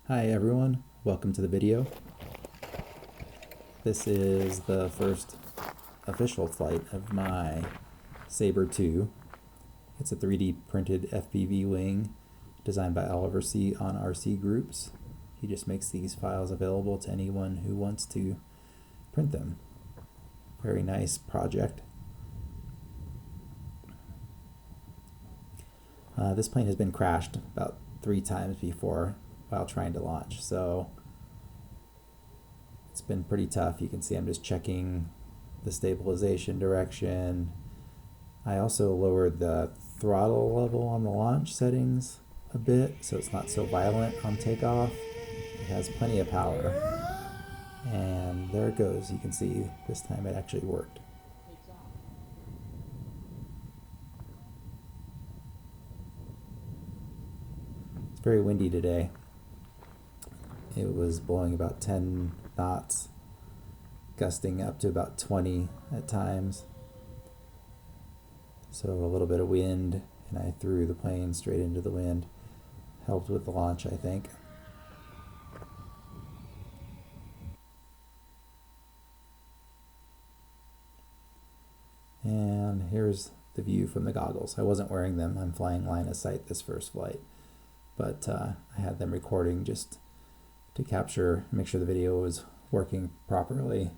Hi everyone, welcome to the video. This is the first official flight of my Sabre 2. It's a 3D printed FPV wing designed by LANRC on RC Groups. He just makes these files available to anyone who wants to print them. Very nice project. This plane has been crashed about 3 times before while trying to launch, so it's been pretty tough. You can see I'm just checking the stabilization direction. I also lowered the throttle level on the launch settings a bit so it's not so violent on takeoff. It has plenty of power. And there it goes. You can see this time it actually worked. It's very windy today. It was blowing about 10 knots, gusting up to about 20 at times. So a little bit of wind, and I threw the plane straight into the wind. Helped with the launch, I think. And here's the view from the goggles. I wasn't wearing them. I'm flying line of sight this first flight. But I had them recording just to capture, make sure the video was working properly.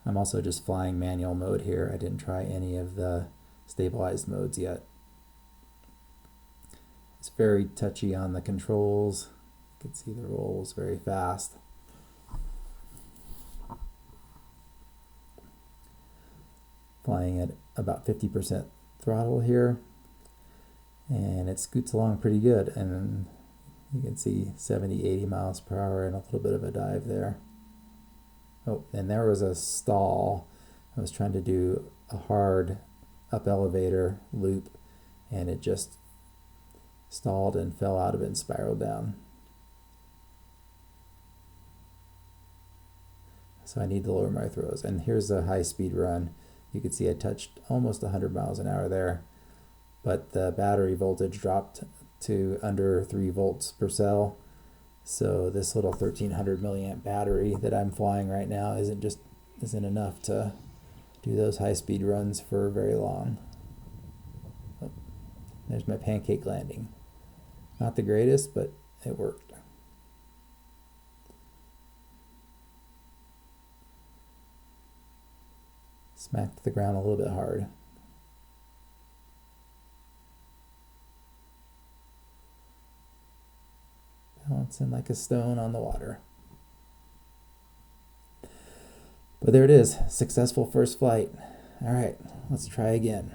I'm also just flying manual mode here. I didn't try any of the stabilized modes yet. It's very touchy on the controls. You can see the rolls very fast. Flying at about 50% throttle here, and it scoots along pretty good, and you can see 70-80 miles per hour and a little bit of a dive there. Oh, and there was a stall. I was trying to do a hard up elevator loop, and it just stalled and fell out of it and spiraled down. So I need to lower my throws. And here's a high-speed run. You can see I touched almost 100 miles an hour there, but the battery voltage dropped to under 3 volts per cell. So this little 1300 milliamp battery that I'm flying right now isn't enough to do those high-speed runs for very long. Oh, there's my pancake landing. Not the greatest, but it worked. Smacked the ground a little bit hard. Bouncing like a stone on the water. But there it is, successful first flight. All right, let's try again.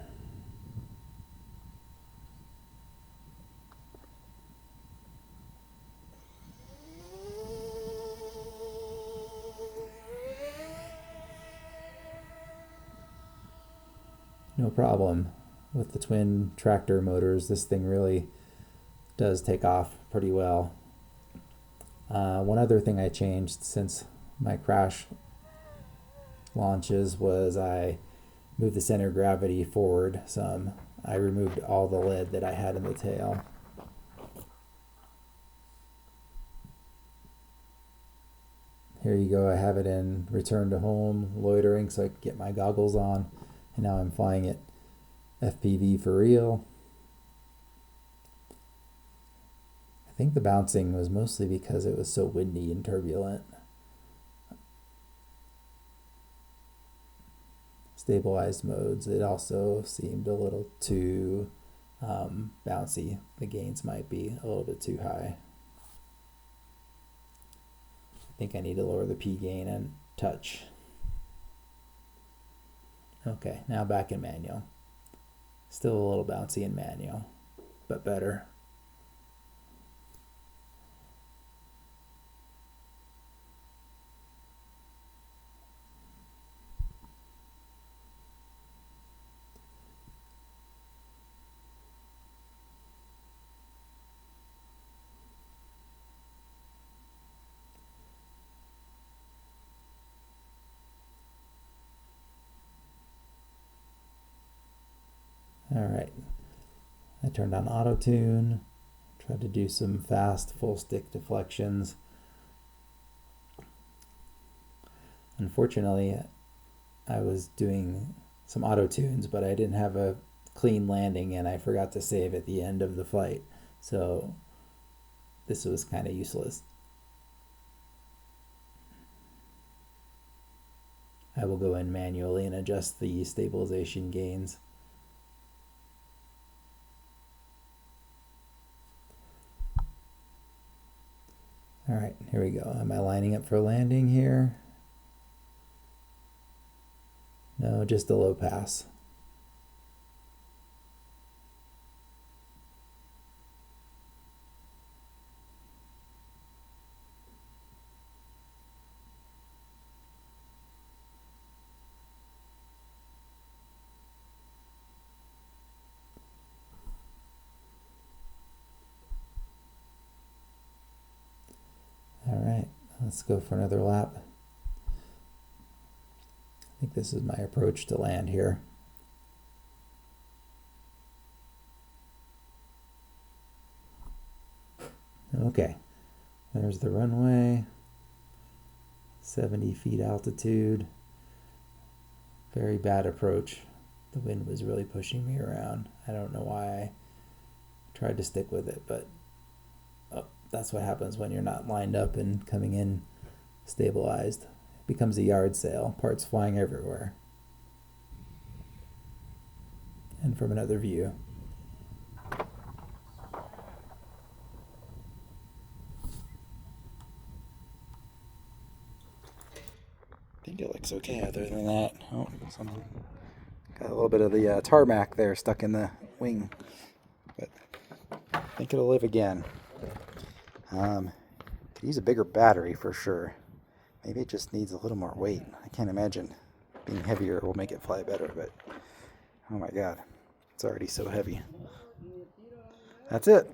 No problem. With the twin tractor motors, this thing really does take off pretty well. One other thing I changed since my crash launches was I moved the center of gravity forward some. I removed all the lead that I had in the tail. Here you go, I have it in return to home, loitering, so I could get my goggles on. And now I'm flying it FPV for real. I think the bouncing was mostly because it was so windy and turbulent. Stabilized modes, it also seemed a little too bouncy. The gains might be a little bit too high. I think I need to lower the P gain and touch. Okay, now back in manual. Still a little bouncy in manual, but better. All right, I turned on auto tune, Tried to do some fast full stick deflections. Unfortunately, I was doing some auto tunes, but I didn't have a clean landing and I forgot to save at the end of the flight. So this was kind of useless. I will go in manually and adjust the stabilization gains. All right, here we go. Am I lining up for landing here? No, just a low pass. All right, let's go for another lap. I think this is my approach to land here. Okay, there's the runway, 70 feet altitude. Very bad approach. The wind was really pushing me around. I don't know why I tried to stick with it, but that's what happens when you're not lined up and coming in stabilized. It becomes a yard sale, parts flying everywhere. And from another view. I think it looks okay other than that. Oh, got a little bit of the tarmac there stuck in the wing. But I think it'll live again. Could use a bigger battery for sure. Maybe it just needs a little more weight. I can't imagine being heavier will make it fly better, but oh my god, it's already so heavy. That's it.